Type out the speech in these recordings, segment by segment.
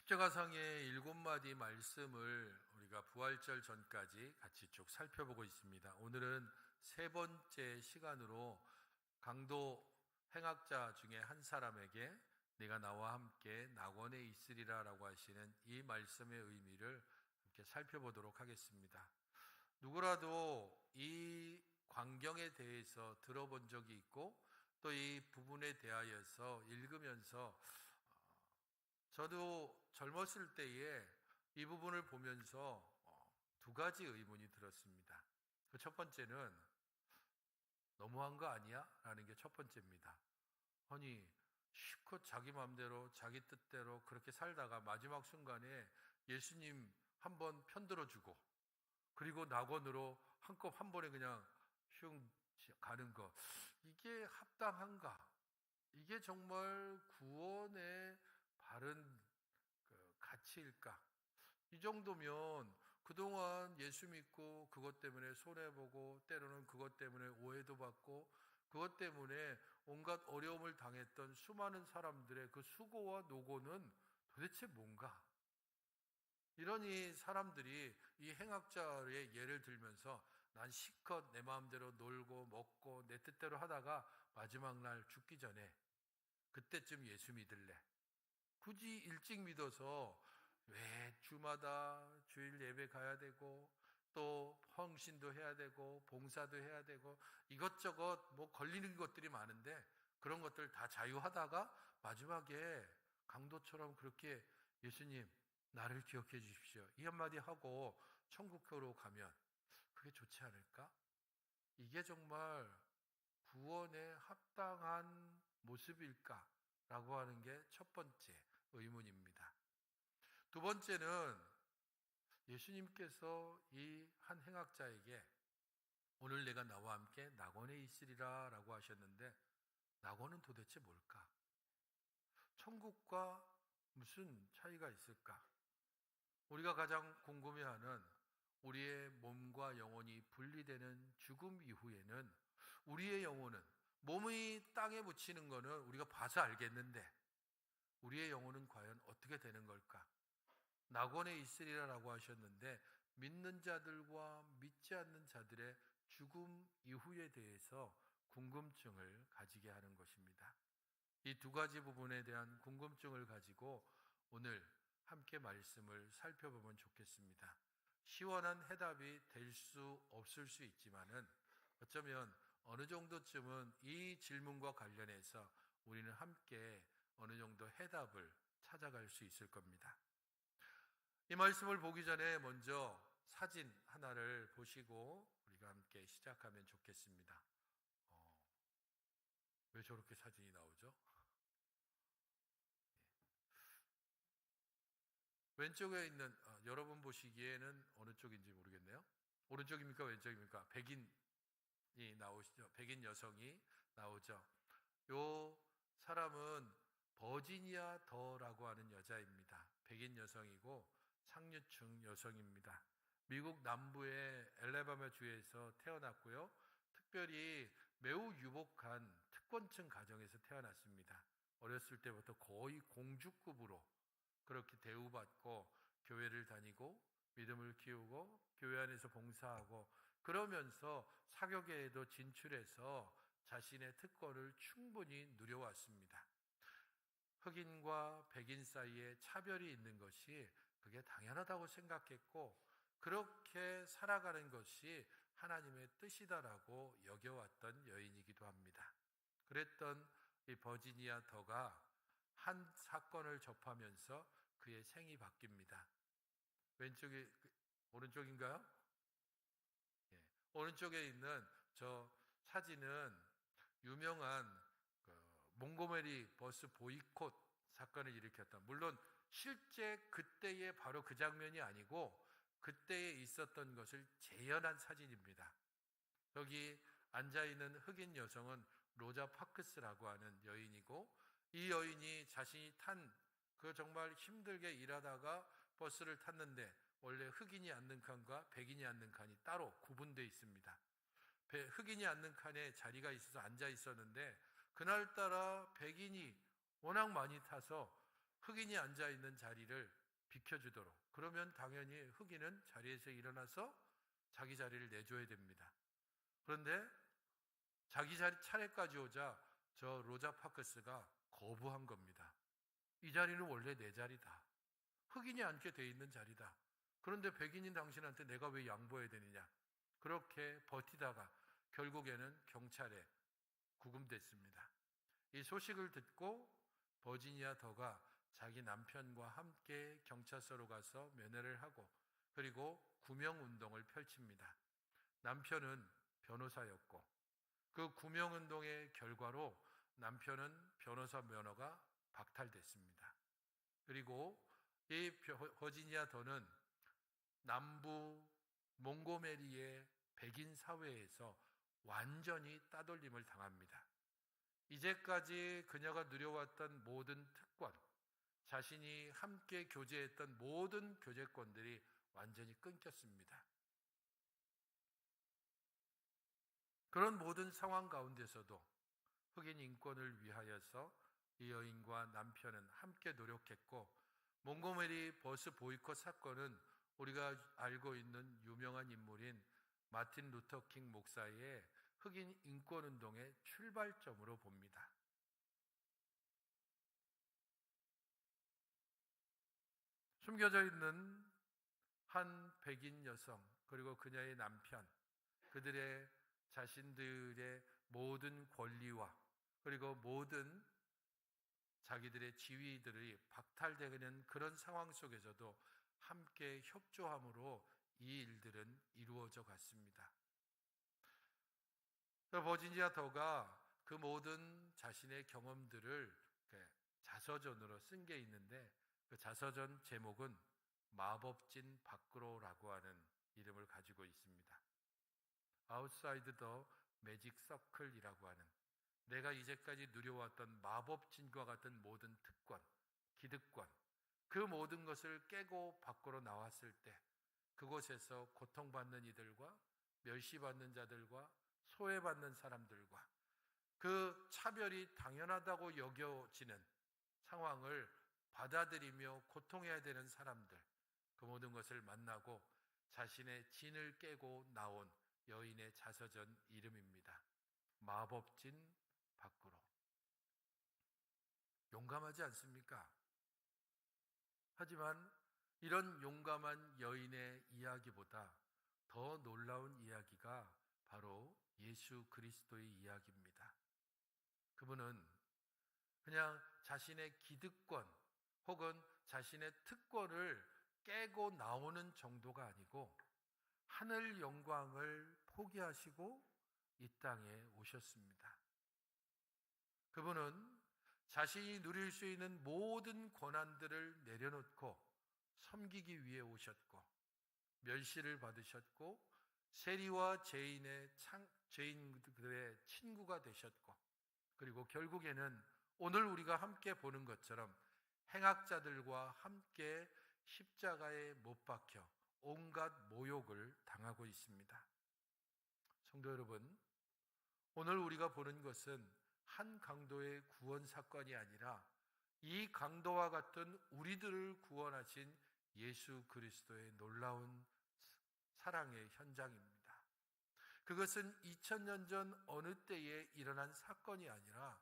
십자가상의 7마디 말씀을 우리가 부활절 전까지 같이 쭉 살펴보고 있습니다. 오늘은 세 번째 시간으로 강도 행악자 중에 한 사람에게 네가 나와 함께 낙원에 있으리라 라고 하시는 이 말씀의 의미를 함께 살펴보도록 하겠습니다. 누구라도 이 광경에 대해서 들어본 적이 있고 또 이 부분에 대하여서 읽으면서 저도 젊었을 때에 이 부분을 보면서 두 가지 의문이 들었습니다. 그 첫 번째는 너무한 거 아니야? 라는 게 첫 번째입니다. 아니 실컷 자기 마음대로 자기 뜻대로 그렇게 살다가 마지막 순간에 예수님 한번 편들어주고 그리고 낙원으로 한 번에 그냥 슝 가는 거, 이게 합당한가? 이게 정말 구원의 바른 가치일까? 이 정도면 그동안 예수 믿고 그것 때문에 손해보고 때로는 그것 때문에 오해도 받고 그것 때문에 온갖 어려움을 당했던 수많은 사람들의 그 수고와 노고는 도대체 뭔가? 이러니 사람들이 이 행악자의 예를 들면서 난 실컷 내 마음대로 놀고 먹고 내 뜻대로 하다가 마지막 날 죽기 전에 그때쯤 예수 믿을래. 굳이 일찍 믿어서 왜 주마다 주일 예배 가야 되고 또 헌신도 해야 되고 봉사도 해야 되고 이것저것 뭐 걸리는 것들이 많은데 그런 것들 다 자유하다가 마지막에 강도처럼 그렇게 예수님 나를 기억해 주십시오 이 한마디 하고 천국으로 가면 그게 좋지 않을까? 이게 정말 구원에 합당한 모습일까? 라고 하는 게 첫 번째 의문입니다. 두 번째는 예수님께서 이 한 행악자에게 오늘 내가 나와 함께 낙원에 있으리라 라고 하셨는데 낙원은 도대체 뭘까? 천국과 무슨 차이가 있을까? 우리가 가장 궁금해하는 우리의 몸과 영혼이 분리되는 죽음 이후에는 우리의 영혼은 몸이 땅에 묻히는 거는 우리가 봐서 알겠는데 우리의 영혼은 과연 어떻게 되는 걸까? 낙원에 있으리라라고 하셨는데 믿는 자들과 믿지 않는 자들의 죽음 이후에 대해서 궁금증을 가지게 하는 것입니다. 이 두 가지 부분에 대한 궁금증을 가지고 오늘 함께 말씀을 살펴보면 좋겠습니다. 시원한 해답이 될 수 없을 수 있지만은 어쩌면 어느 정도쯤은 이 질문과 관련해서 우리는 함께 어느 정도 해답을 찾아갈 수 있을 겁니다. 이 말씀을 보기 전에 먼저 사진 하나를 보시고 우리가 함께 시작하면 좋겠습니다. 왜 저렇게 사진이 나오죠? 왼쪽에 있는 여러분 보시기에는 어느 쪽인지 모르겠네요. 오른쪽입니까? 왼쪽입니까? 백인이 나오시죠? 백인 여성이 나오죠. 요 사람은 버지니아 더라고 하는 여자입니다. 백인 여성이고 상류층 여성입니다. 미국 남부의 엘레바마 주에서 태어났고요. 특별히 매우 유복한 특권층 가정에서 태어났습니다. 어렸을 때부터 거의 공주급으로 그렇게 대우받고 교회를 다니고 믿음을 키우고 교회 안에서 봉사하고 그러면서 사교계에도 진출해서 자신의 특권을 충분히 누려왔습니다. 흑인과 백인 사이에 차별이 있는 것이 그게 당연하다고 생각했고 그렇게 살아가는 것이 하나님의 뜻이다라고 여겨왔던 여인이기도 합니다. 그랬던 이 버지니아 더가 한 사건을 접하면서 그의 생이 바뀝니다. 왼쪽이 오른쪽인가요? 예. 오른쪽에 있는 저 사진은 유명한 몽고메리 버스 보이콧 사건을 일으켰다. 물론 실제 그때의 바로 그 장면이 아니고 그때에 있었던 것을 재현한 사진입니다. 여기 앉아있는 흑인 여성은 로자 파크스라고 하는 여인이고 이 여인이 자신이 탄 그 정말 힘들게 일하다가 버스를 탔는데 원래 흑인이 앉는 칸과 백인이 앉는 칸이 따로 구분되어 있습니다. 흑인이 앉는 칸에 자리가 있어서 앉아 있었는데 그날따라 백인이 워낙 많이 타서 흑인이 앉아 있는 자리를 비켜주도록. 그러면 당연히 흑인은 자리에서 일어나서 자기 자리를 내줘야 됩니다. 그런데 자기 차례까지 오자 저 로자 파크스가 거부한 겁니다. 이 자리는 원래 내 자리다. 흑인이 앉게 돼 있는 자리다. 그런데 백인인 당신한테 내가 왜 양보해야 되느냐. 그렇게 버티다가 결국에는 경찰에 구금됐습니다. 이 소식을 듣고 버지니아 더가 자기 남편과 함께 경찰서로 가서 면회를 하고 그리고 구명운동을 펼칩니다. 남편은 변호사였고 그 구명운동의 결과로 남편은 변호사 면허가 박탈됐습니다. 그리고 이 버지니아 더는 남부 몽고메리의 백인 사회에서 완전히 따돌림을 당합니다. 이제까지 그녀가 누려왔던 모든 특권, 자신이 함께 교제했던 모든 교제권들이 완전히 끊겼습니다. 그런 모든 상황 가운데서도 흑인 인권을 위하여서 이 여인과 남편은 함께 노력했고 몽고메리 버스 보이콧 사건은 우리가 알고 있는 유명한 인물인 마틴 루터 킹 목사의 흑인 인권운동의 출발점으로 봅니다. 숨겨져 있는 한 백인 여성 그리고 그녀의 남편, 그들의 자신들의 모든 권리와 그리고 모든 자기들의 지위들이 박탈되는 그런 상황 속에서도 함께 협조함으로 이 일들은 이루어져 갔습니다. 버지니아 더가 그 모든 자신의 경험들을 자서전으로 쓴 게 있는데 그 자서전 제목은 마법진 밖으로라고 하는 이름을 가지고 있습니다. Outside the Magic Circle이라고 하는 내가 이제까지 누려왔던 마법진과 같은 모든 특권, 기득권, 그 모든 것을 깨고 밖으로 나왔을 때 그곳에서 고통받는 이들과 멸시받는 자들과 소외받는 사람들과 그 차별이 당연하다고 여겨지는 상황을 받아들이며 고통해야 되는 사람들, 그 모든 것을 만나고 자신의 진을 깨고 나온 여인의 자서전 이름입니다. 마법진 밖으로. 용감하지 않습니까? 하지만 이런 용감한 여인의 이야기보다 더 놀라운 이야기가 바로 예수 그리스도의 이야기입니다. 그분은 그냥 자신의 기득권 혹은 자신의 특권을 깨고 나오는 정도가 아니고 하늘 영광을 포기하시고 이 땅에 오셨습니다. 그분은 자신이 누릴 수 있는 모든 권한들을 내려놓고 섬기기 위해 오셨고 멸시를 받으셨고 세리와 죄인들의 친구가 되셨고 그리고 결국에는 오늘 우리가 함께 보는 것처럼 행악자들과 함께 십자가에 못 박혀 온갖 모욕을 당하고 있습니다. 성도 여러분, 오늘 우리가 보는 것은 한 강도의 구원 사건이 아니라 이 강도와 같은 우리들을 구원하신 예수 그리스도의 놀라운 사랑의 현장입니다. 그것은 2000년 전 어느 때에 일어난 사건이 아니라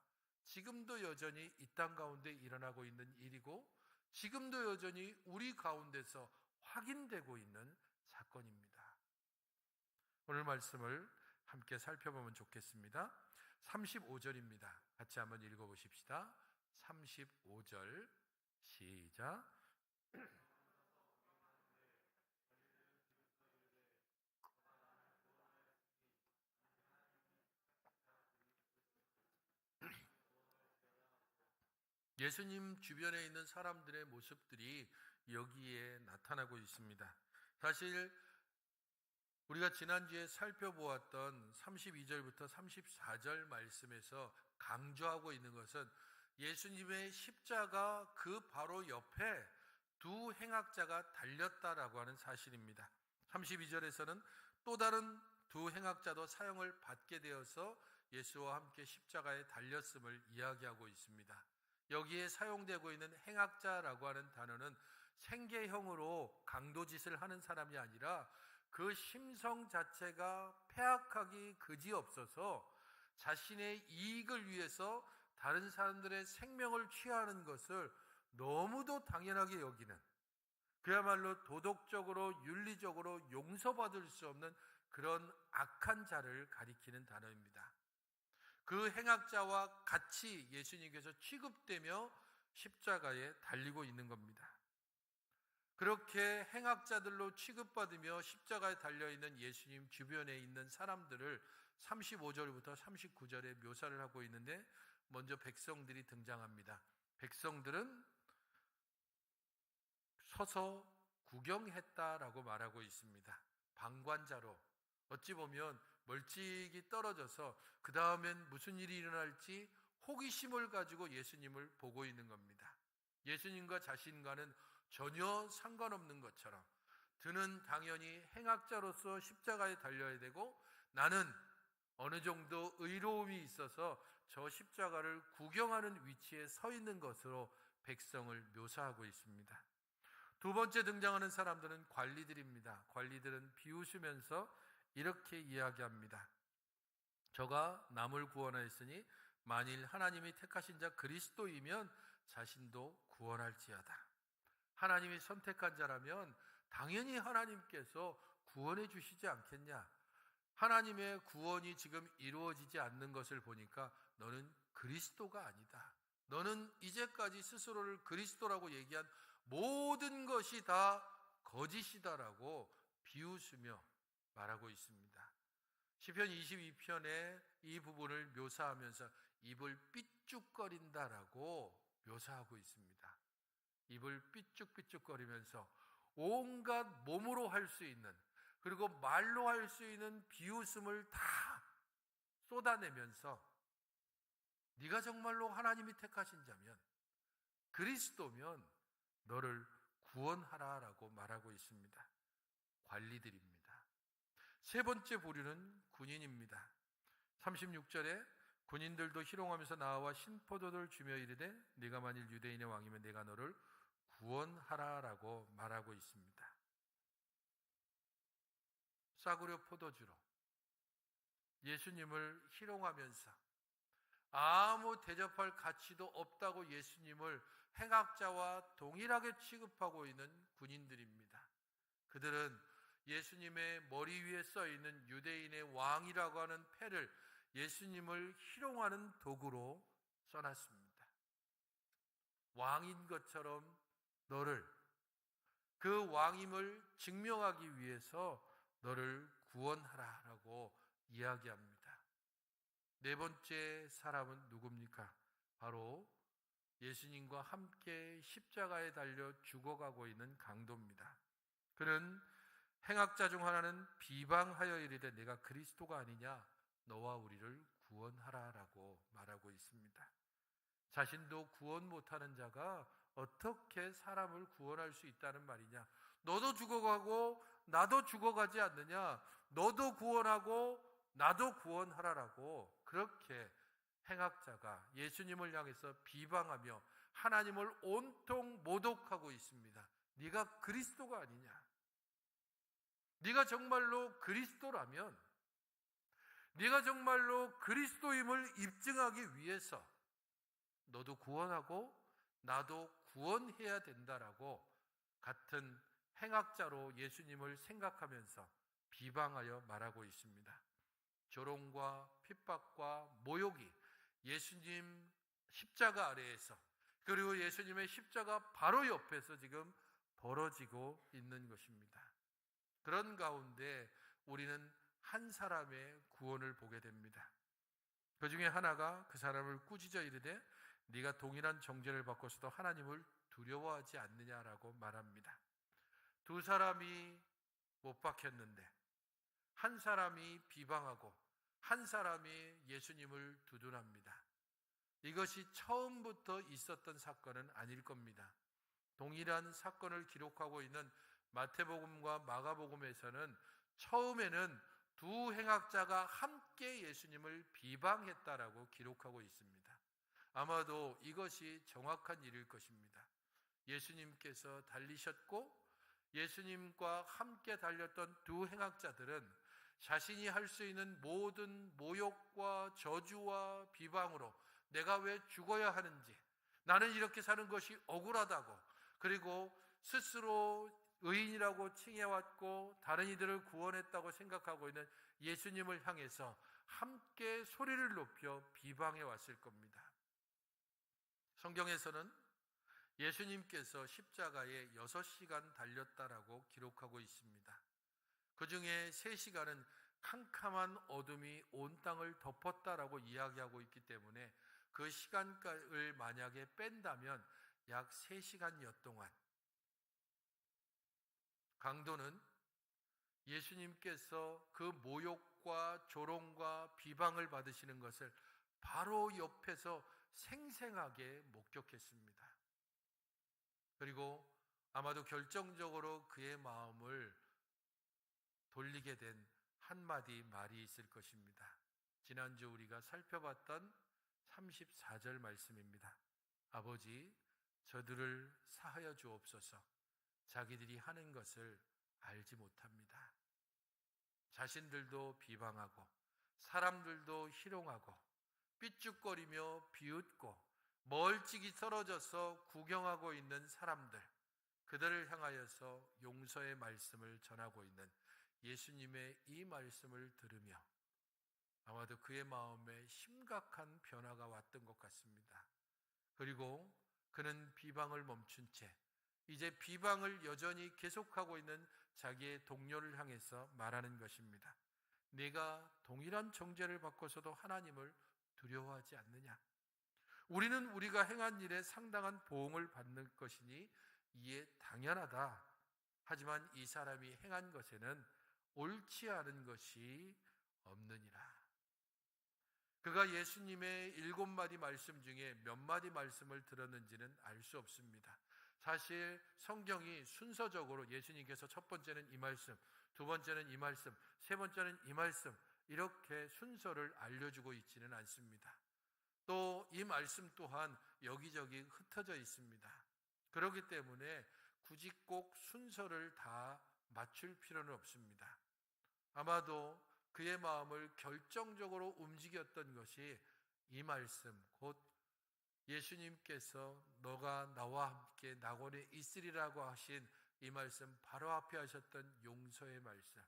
지금도 여전히 이 땅 가운데 일어나고 있는 일이고 지금도 여전히 우리 가운데서 확인되고 있는 사건입니다. 오늘 말씀을 함께 살펴보면 좋겠습니다. 35절입니다. 같이 한번 읽어보십시다. 35절 시작. 예수님 주변에 있는 사람들의 모습들이 여기에 나타나고 있습니다. 사실 우리가 지난주에 살펴보았던 32절부터 34절 말씀에서 강조하고 있는 것은 예수님의 십자가 그 바로 옆에 두 행악자가 달렸다라고 하는 사실입니다. 32절에서는 또 다른 두 행악자도 사형을 받게 되어서 예수와 함께 십자가에 달렸음을 이야기하고 있습니다. 여기에 사용되고 있는 행악자라고 하는 단어는 생계형으로 강도짓을 하는 사람이 아니라 그 심성 자체가 패악하기 그지없어서 자신의 이익을 위해서 다른 사람들의 생명을 취하는 것을 너무도 당연하게 여기는, 그야말로 도덕적으로 윤리적으로 용서받을 수 없는 그런 악한 자를 가리키는 단어입니다. 그 행악자와 같이 예수님께서 취급되며 십자가에 달리고 있는 겁니다. 그렇게 행악자들로 취급받으며 십자가에 달려있는 예수님 주변에 있는 사람들을 35절부터 39절에 묘사를 하고 있는데, 먼저 백성들이 등장합니다. 백성들은 서서 구경했다라고 말하고 있습니다. 방관자로, 어찌 보면 멀찍이 떨어져서 그 다음엔 무슨 일이 일어날지 호기심을 가지고 예수님을 보고 있는 겁니다. 예수님과 자신과는 전혀 상관없는 것처럼, 그는 당연히 행악자로서 십자가에 달려야 되고 나는 어느 정도 의로움이 있어서 저 십자가를 구경하는 위치에 서 있는 것으로 백성을 묘사하고 있습니다. 두 번째 등장하는 사람들은 관리들입니다. 관리들은 비웃으면서 이렇게 이야기합니다. 저가 남을 구원하였으니 만일 하나님이 택하신 자 그리스도이면 자신도 구원할지어다. 하나님이 선택한 자라면 당연히 하나님께서 구원해 주시지 않겠냐. 하나님의 구원이 지금 이루어지지 않는 것을 보니까 너는 그리스도가 아니다. 너는 이제까지 스스로를 그리스도라고 얘기한 모든 것이 다 거짓이다라고 비웃으며 말하고 있습니다. 시편 22편에 이 부분을 묘사하면서 입을 삐죽거린다라고 묘사하고 있습니다. 입을 삐죽삐죽거리면서 온갖 몸으로 할 수 있는, 그리고 말로 할 수 있는 비웃음을 다 쏟아내면서 네가 정말로 하나님이 택하신 자면, 그리스도면 너를 구원하라라고 말하고 있습니다. 관리들입니다. 세 번째 부류는 군인입니다. 36절에 군인들도 희롱하면서 나와 신포도를 주며 이르되 네가 만일 유대인의 왕이면 내가 너를 구원하라라고 말하고 있습니다. 싸구려 포도주로 예수님을 희롱하면서 아무 대접할 가치도 없다고 예수님을 행악자와 동일하게 취급하고 있는 군인들입니다. 그들은 예수님의 머리 위에 써 있는 유대인의 왕이라고 하는 패를 예수님을 희롱하는 도구로 써놨습니다. 왕인 것처럼 너를, 그 왕임을 증명하기 위해서 너를 구원하라라고 이야기합니다. 네 번째 사람은 누굽니까? 바로 예수님과 함께 십자가에 달려 죽어가고 있는 강도입니다. 그는 행악자 중 하나는 비방하여 이르되 내가 그리스도가 아니냐, 너와 우리를 구원하라라고 말하고 있습니다. 자신도 구원 못하는 자가 어떻게 사람을 구원할 수 있다는 말이냐, 너도 죽어가고 나도 죽어가지 않느냐, 너도 구원하고 나도 구원하라라고 그렇게 행악자가 예수님을 향해서 비방하며 하나님을 온통 모독하고 있습니다. 네가 그리스도가 아니냐, 네가 정말로 그리스도라면, 네가 정말로 그리스도임을 입증하기 위해서 너도 구원하고 나도 구원해야 된다라고 같은 행악자로 예수님을 생각하면서 비방하여 말하고 있습니다. 조롱과 핍박과 모욕이 예수님 십자가 아래에서, 그리고 예수님의 십자가 바로 옆에서 지금 벌어지고 있는 것입니다. 그런 가운데 우리는 한 사람의 구원을 보게 됩니다. 그 중에 하나가 그 사람을 꾸짖어 이르되 네가 동일한 정죄를 받고서도 하나님을 두려워하지 않느냐라고 말합니다. 두 사람이 못 박혔는데 한 사람이 비방하고 한 사람이 예수님을 두둔합니다. 이것이 처음부터 있었던 사건은 아닐 겁니다. 동일한 사건을 기록하고 있는 마태복음과 마가복음에서는 처음에는 두 행악자가 함께 예수님을 비방했다라고 기록하고 있습니다. 아마도 이것이 정확한 일일 것입니다. 예수님께서 달리셨고 예수님과 함께 달렸던 두 행악자들은 자신이 할 수 있는 모든 모욕과 저주와 비방으로 내가 왜 죽어야 하는지, 나는 이렇게 사는 것이 억울하다고, 그리고 스스로 의인이라고 칭해왔고 다른 이들을 구원했다고 생각하고 있는 예수님을 향해서 함께 소리를 높여 비방해 왔을 겁니다. 성경에서는 예수님께서 십자가에 6시간 달렸다라고 기록하고 있습니다. 그 중에 3시간은 캄캄한 어둠이 온 땅을 덮었다라고 이야기하고 있기 때문에 그 시간을 만약에 뺀다면 약 3시간여 동안, 강도는 예수님께서 그 모욕과 조롱과 비방을 받으시는 것을 바로 옆에서 생생하게 목격했습니다. 그리고 아마도 결정적으로 그의 마음을 돌리게 된 한마디 말이 있을 것입니다. 지난주 우리가 살펴봤던 34절 말씀입니다. 아버지, 저들을 사하여 주옵소서. 자기들이 하는 것을 알지 못합니다. 자신들도 비방하고 사람들도 희롱하고 삐죽거리며 비웃고 멀찍이 떨어져서 구경하고 있는 사람들, 그들을 향하여서 용서의 말씀을 전하고 있는 예수님의 이 말씀을 들으며 아마도 그의 마음에 심각한 변화가 왔던 것 같습니다. 그리고 그는 비방을 멈춘 채 이제 비방을 여전히 계속하고 있는 자기의 동료를 향해서 말하는 것입니다. 네가 동일한 정죄를 받고서도 하나님을 두려워하지 않느냐? 우리는 우리가 행한 일에 상당한 보응을 받는 것이니 이에 당연하다. 하지만 이 사람이 행한 것에는 옳지 않은 것이 없느니라. 그가 예수님의 7마디 말씀 중에 몇 마디 말씀을 들었는지는 알 수 없습니다. 사실 성경이 순서적으로 예수님께서 첫 번째는 이 말씀, 두 번째는 이 말씀, 세 번째는 이 말씀, 이렇게 순서를 알려주고 있지는 않습니다. 또 이 말씀 또한 여기저기 흩어져 있습니다. 그렇기 때문에 굳이 꼭 순서를 다 맞출 필요는 없습니다. 아마도 그의 마음을 결정적으로 움직였던 것이 이 말씀, 곧 예수님께서 너가 나와 함께 낙원에 있으리라고 하신 이 말씀, 바로 앞에 하셨던 용서의 말씀,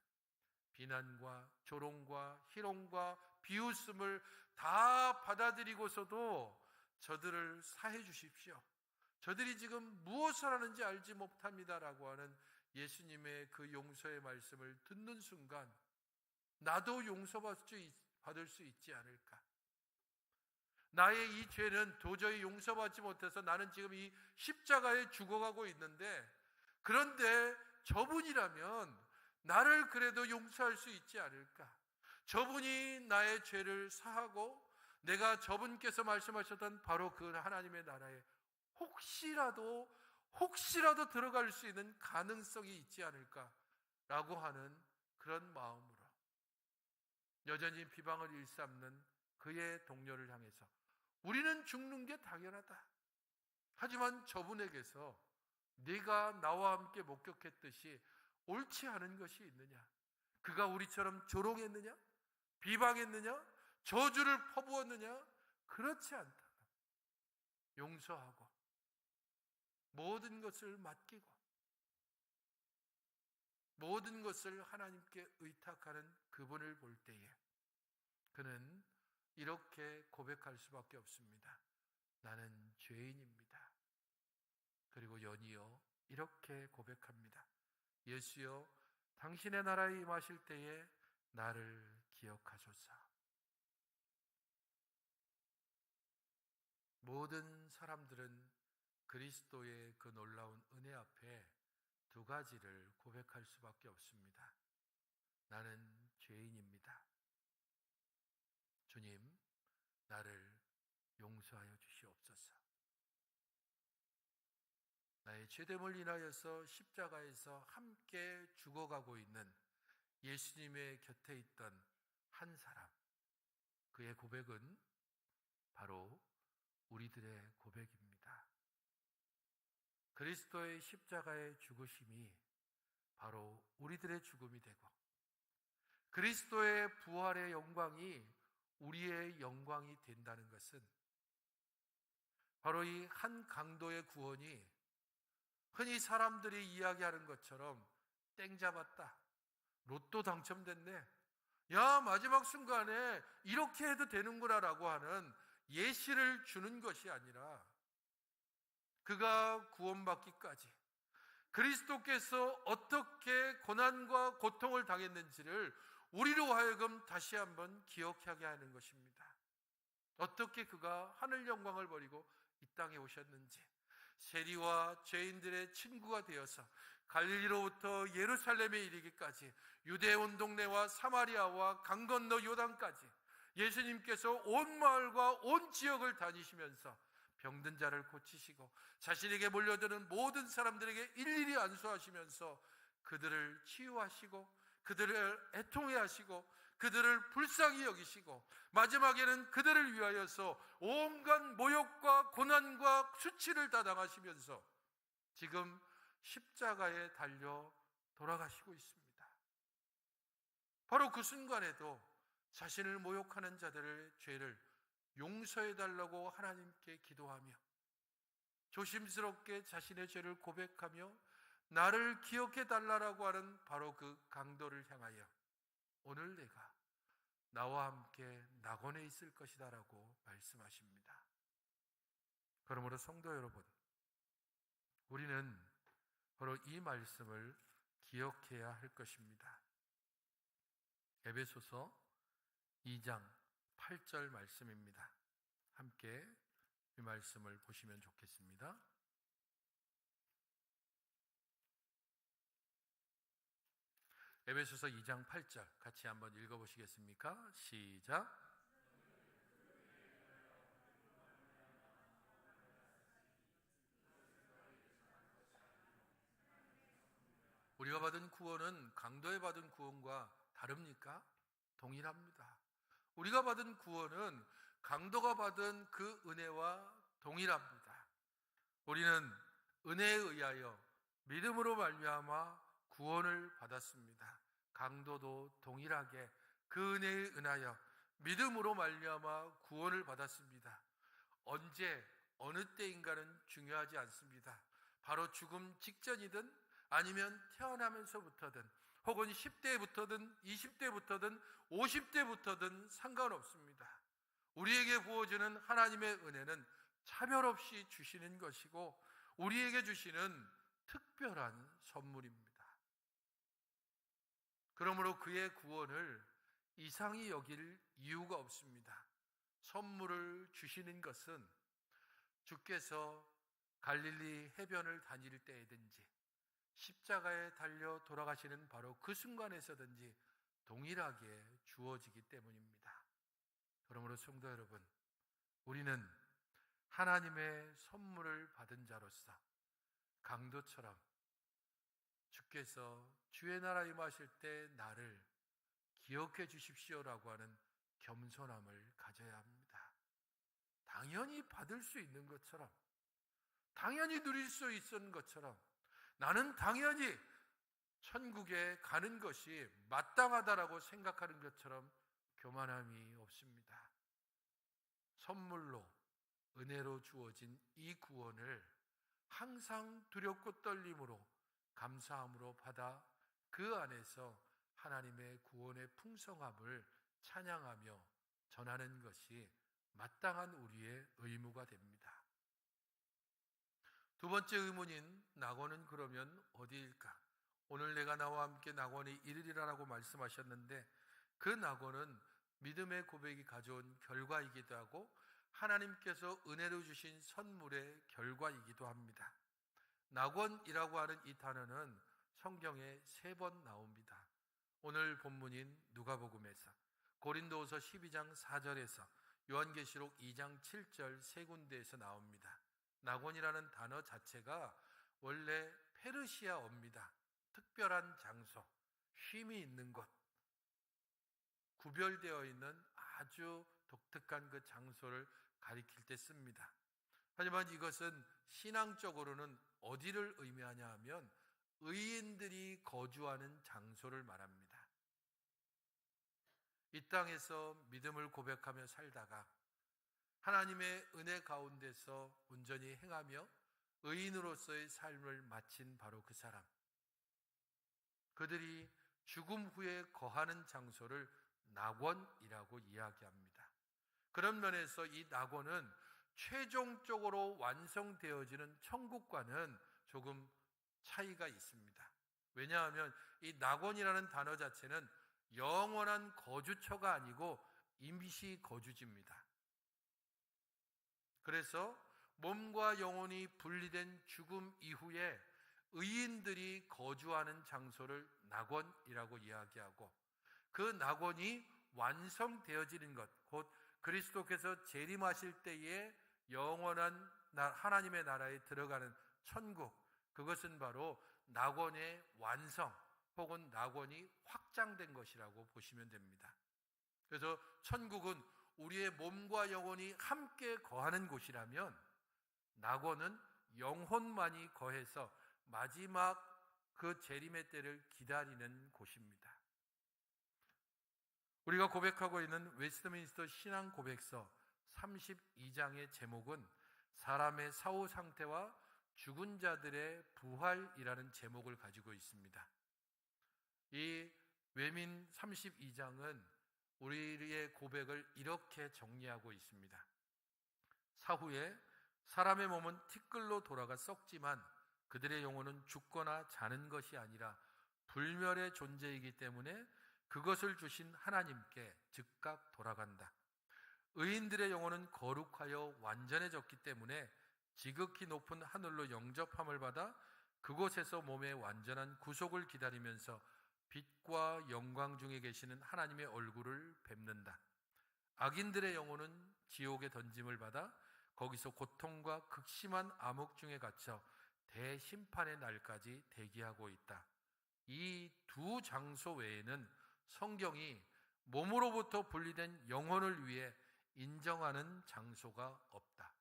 비난과 조롱과 희롱과 비웃음을 다 받아들이고서도 저들을 사해 주십시오. 저들이 지금 무엇을 하는지 알지 못합니다라고 하는 예수님의 그 용서의 말씀을 듣는 순간 나도 용서받을 수 있지 않을까? 나의 이 죄는 도저히 용서받지 못해서 나는 지금 이 십자가에 죽어가고 있는데, 그런데 저분이라면 나를 그래도 용서할 수 있지 않을까? 저분이 나의 죄를 사하고 내가 저분께서 말씀하셨던 바로 그 하나님의 나라에 혹시라도 들어갈 수 있는 가능성이 있지 않을까라고 하는 그런 마음으로 여전히 비방을 일삼는 그의 동료를 향해서 우리는 죽는 게 당연하다. 하지만 저분에게서 네가 나와 함께 목격했듯이 옳지 않은 것이 있느냐? 그가 우리처럼 조롱했느냐? 비방했느냐? 저주를 퍼부었느냐? 그렇지 않다. 용서하고 모든 것을 맡기고 모든 것을 하나님께 의탁하는 그분을 볼 때에 그는 이렇게 고백할 수밖에 없습니다. 나는 죄인입니다. 그리고 연이어 이렇게 고백합니다. 예수여, 당신의 나라에 임하실 때에 나를 기억하소서. 모든 사람들은 그리스도의 그 놀라운 은혜 앞에 두 가지를 고백할 수밖에 없습니다. 나는 죄인입니다. 주님, 나를 용서하여 주시옵소서. 나의 죄됨을 인하여서 십자가에서 함께 죽어가고 있는 예수님의 곁에 있던 한 사람, 그의 고백은 바로 우리들의 고백입니다. 그리스도의 십자가의 죽으심이 바로 우리들의 죽음이 되고, 그리스도의 부활의 영광이 우리의 영광이 된다는 것은 바로 이 한 강도의 구원이 흔히 사람들이 이야기하는 것처럼 땡 잡았다, 로또 당첨됐네, 야 마지막 순간에 이렇게 해도 되는구나 라고 하는 예시를 주는 것이 아니라, 그가 구원받기까지 그리스도께서 어떻게 고난과 고통을 당했는지를 우리로 하여금 다시 한번 기억하게 하는 것입니다. 어떻게 그가 하늘 영광을 버리고 이 땅에 오셨는지, 세리와 죄인들의 친구가 되어서 갈릴리로부터 예루살렘에 이르기까지 유대 온 동네와 사마리아와 강 건너 요단까지 예수님께서 온 마을과 온 지역을 다니시면서 병든 자를 고치시고 자신에게 몰려드는 모든 사람들에게 일일이 안수하시면서 그들을 치유하시고 그들을 애통해 하시고 그들을 불쌍히 여기시고 마지막에는 그들을 위하여서 온갖 모욕과 고난과 수치를 다 당하시면서 지금 십자가에 달려 돌아가시고 있습니다. 바로 그 순간에도 자신을 모욕하는 자들의 죄를 용서해 달라고 하나님께 기도하며 조심스럽게 자신의 죄를 고백하며 나를 기억해 달라고 하는 바로 그 강도를 향하여 오늘 내가 나와 함께 낙원에 있을 것이다 라고 말씀하십니다. 그러므로 성도 여러분, 우리는 바로 이 말씀을 기억해야 할 것입니다. 에베소서 2장 8절 말씀입니다. 함께 이 말씀을 보시면 좋겠습니다. 에베소서 2장 8절 같이 한번 읽어보시겠습니까? 시작. 우리가 받은 구원은 강도에 받은 구원과 다릅니까? 동일합니다. 우리가 받은 구원은 강도가 받은 그 은혜와 동일합니다. 우리는 은혜에 의하여 믿음으로 말미암아 구원을 받았습니다. 강도도 동일하게 그 은혜에 은하여 믿음으로 말미암아 구원을 받았습니다. 언제 어느 때인가는 중요하지 않습니다. 바로 죽음 직전이든 아니면 태어나면서부터든 혹은 10대부터든 20대부터든 50대부터든 상관없습니다. 우리에게 부어지는 하나님의 은혜는 차별 없이 주시는 것이고 우리에게 주시는 특별한 선물입니다. 그러므로 그의 구원을 이상히 여길 이유가 없습니다. 선물을 주시는 것은 주께서 갈릴리 해변을 다닐 때이든지 십자가에 달려 돌아가시는 바로 그 순간에서든지 동일하게 주어지기 때문입니다. 그러므로 성도 여러분, 우리는 하나님의 선물을 받은 자로서 강도처럼 주께서 주의 나라 임하실 때 나를 기억해 주십시오라고 하는 겸손함을 가져야 합니다. 당연히 받을 수 있는 것처럼, 당연히 누릴 수 있는 것처럼, 나는 당연히 천국에 가는 것이 마땅하다라고 생각하는 것처럼 교만함이 없습니다. 선물로, 은혜로 주어진 이 구원을 항상 두렵고 떨림으로 감사함으로 받아 그 안에서 하나님의 구원의 풍성함을 찬양하며 전하는 것이 마땅한 우리의 의무가 됩니다. 두 번째 의문인 낙원은 그러면 어디일까? 오늘 내가 나와 함께 낙원에 이르리라라고 말씀하셨는데 그 낙원은 믿음의 고백이 가져온 결과이기도 하고 하나님께서 은혜로 주신 선물의 결과이기도 합니다. 낙원이라고 하는 이 단어는 성경에 3번 나옵니다. 오늘 본문인 누가복음에서, 고린도후서 12장 4절에서, 요한계시록 2장 7절 세 군데에서 나옵니다. 낙원이라는 단어 자체가 원래 페르시아어입니다. 특별한 장소, 쉼이 있는 곳, 구별되어 있는 아주 독특한 그 장소를 가리킬 때 씁니다. 하지만 이것은 신앙적으로는 어디를 의미하냐 하면 의인들이 거주하는 장소를 말합니다. 이 땅에서 믿음을 고백하며 살다가 하나님의 은혜 가운데서 온전히 행하며 의인으로서의 삶을 마친 바로 그 사람, 그들이 죽음 후에 거하는 장소를 낙원이라고 이야기합니다. 그런 면에서 이 낙원은 최종적으로 완성되어지는 천국과는 조금 차이가 있습니다. 왜냐하면 이 낙원이라는 단어 자체는 영원한 거주처가 아니고 임시 거주지입니다. 그래서 몸과 영혼이 분리된 죽음 이후에 의인들이 거주하는 장소를 낙원이라고 이야기하고, 그 낙원이 완성되어지는 것, 곧 그리스도께서 재림하실 때에 영원한 하나님의 나라에 들어가는 천국, 그것은 바로 낙원의 완성 혹은 낙원이 확장된 것이라고 보시면 됩니다. 그래서 천국은 우리의 몸과 영혼이 함께 거하는 곳이라면, 낙원은 영혼만이 거해서 마지막 그 재림의 때를 기다리는 곳입니다. 우리가 고백하고 있는 웨스트민스터 신앙 고백서 32장의 제목은 사람의 사후 상태와 죽은 자들의 부활이라는 제목을 가지고 있습니다. 이 외민 32장은 우리의 고백을 이렇게 정리하고 있습니다. 사후에 사람의 몸은 티끌로 돌아가 썩지만 그들의 영혼은 죽거나 자는 것이 아니라 불멸의 존재이기 때문에 그것을 주신 하나님께 즉각 돌아간다. 의인들의 영혼은 거룩하여 완전해졌기 때문에 지극히 높은 하늘로 영접함을 받아 그곳에서 몸의 완전한 구속을 기다리면서 빛과 영광 중에 계시는 하나님의 얼굴을 뵙는다. 악인들의 영혼은 지옥에 던짐을 받아 거기서 고통과 극심한 암흑 중에 갇혀 대심판의 날까지 대기하고 있다. 이 두 장소 외에는 성경이 몸으로부터 분리된 영혼을 위해 인정하는 장소가 없다.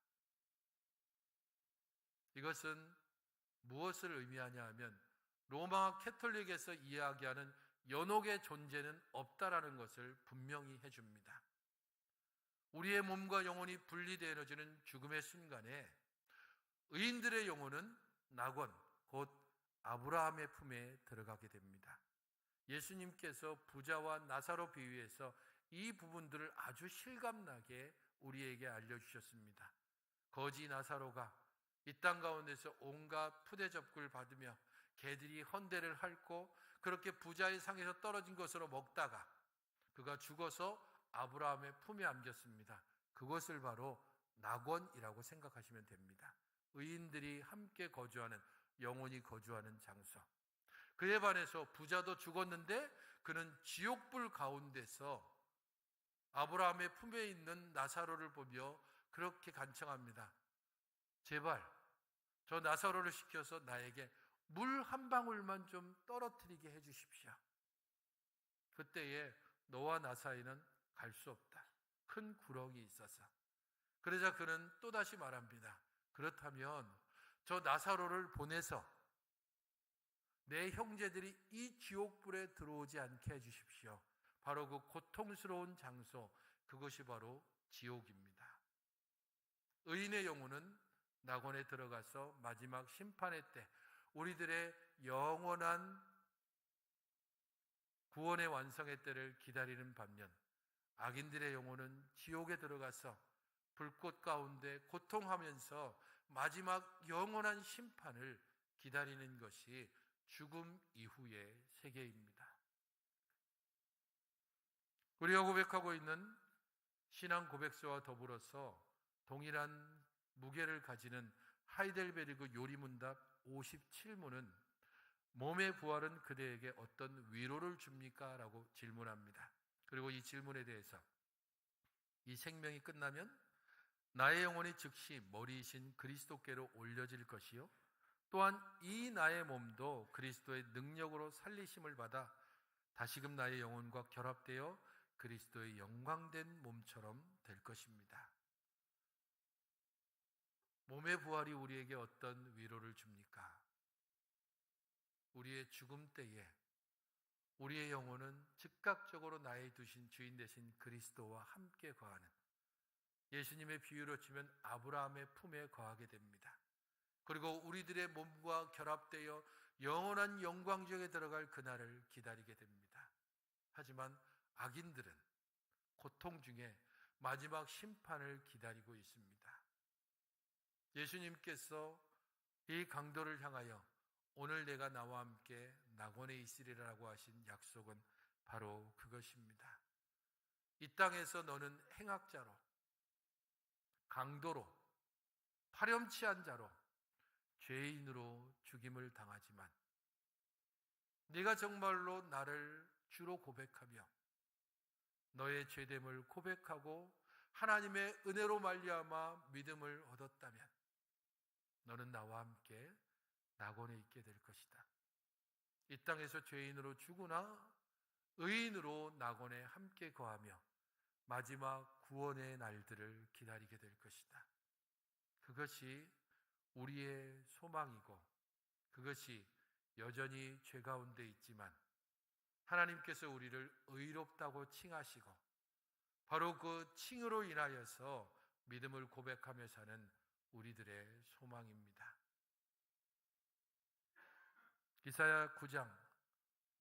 이것은 무엇을 의미하냐 하면 로마 캐톨릭에서 이야기하는 연옥의 존재는 없다라는 것을 분명히 해줍니다. 우리의 몸과 영혼이 분리되어지는 죽음의 순간에 의인들의 영혼은 낙원, 곧 아브라함의 품에 들어가게 됩니다. 예수님께서 부자와 나사로 비유해서 이 부분들을 아주 실감나게 우리에게 알려주셨습니다. 거지 나사로가 이 땅 가운데서 온갖 푸대접구를 받으며 개들이 헌대를 핥고 그렇게 부자의 상에서 떨어진 것으로 먹다가 그가 죽어서 아브라함의 품에 안겼습니다. 그것을 바로 낙원이라고 생각하시면 됩니다. 의인들이 함께 거주하는, 영혼이 거주하는 장소. 그에 반해서 부자도 죽었는데 그는 지옥불 가운데서 아브라함의 품에 있는 나사로를 보며 그렇게 간청합니다. 제발 저 나사로를 시켜서 나에게 물 한 방울만 좀 떨어뜨리게 해주십시오. 그때에 너와 나 사이는 갈 수 없다. 큰 구렁이 있어서. 그러자 그는 또다시 말합니다. 그렇다면 저 나사로를 보내서 내 형제들이 이 지옥불에 들어오지 않게 해주십시오. 바로 그 고통스러운 장소, 그것이 바로 지옥입니다. 의인의 영혼은 낙원에 들어가서 마지막 심판의 때 우리들의 영원한 구원의 완성의 때를 기다리는 반면, 악인들의 영혼은 지옥에 들어가서 불꽃 가운데 고통하면서 마지막 영원한 심판을 기다리는 것이 죽음 이후의 세계입니다. 우리가 고백하고 있는 신앙 고백서와 더불어서 동일한 무게를 가지는 하이델베르그 요리문답 57문은 몸의 부활은 그대에게 어떤 위로를 줍니까? 라고 질문합니다. 그리고 이 질문에 대해서 이 생명이 끝나면 나의 영혼이 즉시 머리이신 그리스도께로 올려질 것이요 또한 이 나의 몸도 그리스도의 능력으로 살리심을 받아 다시금 나의 영혼과 결합되어 그리스도의 영광된 몸처럼 될 것입니다. 몸의 부활이 우리에게 어떤 위로를 줍니까? 우리의 죽음 때에 우리의 영혼은 즉각적으로 나의 두신 주인 되신 그리스도와 함께 거하는, 예수님의 비유로 치면 아브라함의 품에 거하게 됩니다. 그리고 우리들의 몸과 결합되어 영원한 영광중에 들어갈 그날을 기다리게 됩니다. 하지만 악인들은 고통 중에 마지막 심판을 기다리고 있습니다. 예수님께서 이 강도를 향하여 오늘 내가 나와 함께 낙원에 있으리라고 하신 약속은 바로 그것입니다. 이 땅에서 너는 행악자로, 강도로, 파렴치한 자로, 죄인으로 죽임을 당하지만 네가 정말로 나를 주로 고백하며 너의 죄됨을 고백하고 하나님의 은혜로 말미암아 믿음을 얻었다면 너는 나와 함께 낙원에 있게 될 것이다. 이 땅에서 죄인으로 죽으나 의인으로 낙원에 함께 거하며 마지막 구원의 날들을 기다리게 될 것이다. 그것이 우리의 소망이고, 그것이 여전히 죄 가운데 있지만 하나님께서 우리를 의롭다고 칭하시고 바로 그 칭으로 인하여서 믿음을 고백하며 사는 우리들의 소망입니다. 이사야 9장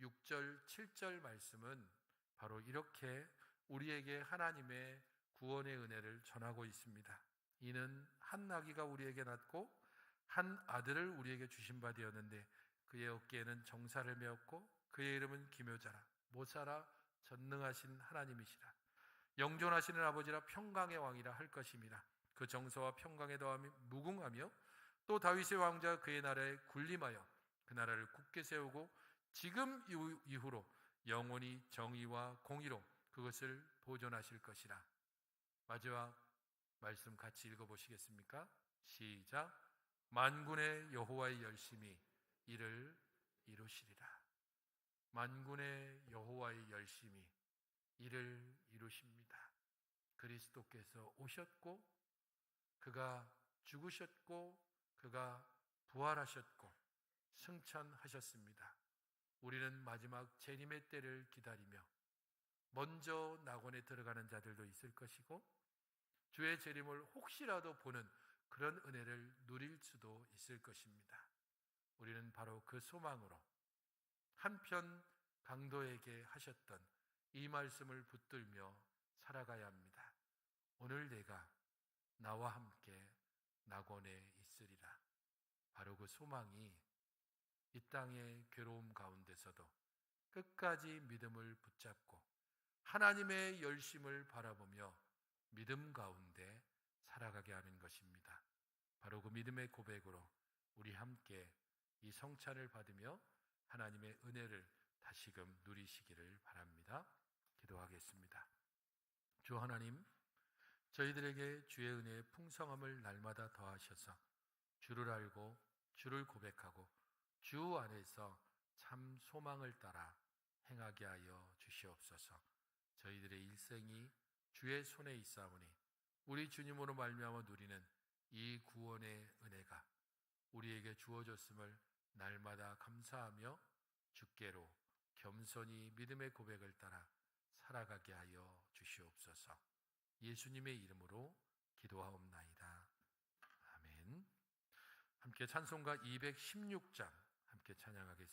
6절 7절 말씀은 바로 이렇게 우리에게 하나님의 구원의 은혜를 전하고 있습니다. 이는 한 나귀가 우리에게 낳고 한 아들을 우리에게 주신 바 되었는데 그의 어깨에는 정사를 메었고 그의 이름은 기묘자라 모사라 전능하신 하나님이시라 영존하시는 아버지라 평강의 왕이라 할 것임이라. 그 정서와 평강에 더함이 무궁하며 또 다윗의 왕자 그의 나라에 군림하여 그 나라를 굳게 세우고 지금 이후로 영원히 정의와 공의로 그것을 보존하실 것이라. 마지막 말씀 같이 읽어보시겠습니까? 시작. 만군의 여호와의 열심히 이를 이루시리라. 만군의 여호와의 열심히 이를 이루십니다. 그리스도께서 오셨고 그가 죽으셨고 그가 부활하셨고 승천하셨습니다. 우리는 마지막 재림의 때를 기다리며 먼저 낙원에 들어가는 자들도 있을 것이고 주의 재림을 혹시라도 보는 그런 은혜를 누릴 수도 있을 것입니다. 우리는 바로 그 소망으로 한편 강도에게 하셨던 이 말씀을 붙들며 살아가야 합니다. 오늘 내가 나와 함께 낙원에 있으리라. 바로 그 소망이 이 땅의 괴로움 가운데서도 끝까지 믿음을 붙잡고 하나님의 열심을 바라보며 믿음 가운데 살아가게 하는 것입니다. 바로 그 믿음의 고백으로 우리 함께 이 성찬을 받으며 하나님의 은혜를 다시금 누리시기를 바랍니다. 기도하겠습니다. 주 하나님, 저희들에게 주의 은혜의 풍성함을 날마다 더하셔서 주를 알고 주를 고백하고 주 안에서 참 소망을 따라 행하게 하여 주시옵소서. 저희들의 일생이 주의 손에 있사오니 우리 주님으로 말미암아 누리는 이 구원의 은혜가 우리에게 주어졌음을 날마다 감사하며 주께로 겸손히 믿음의 고백을 따라 살아가게 하여 주시옵소서. 예수님의 이름으로 기도하옵나이다. 아멘. 함께 찬송가 216장 함께 찬양하겠습니다.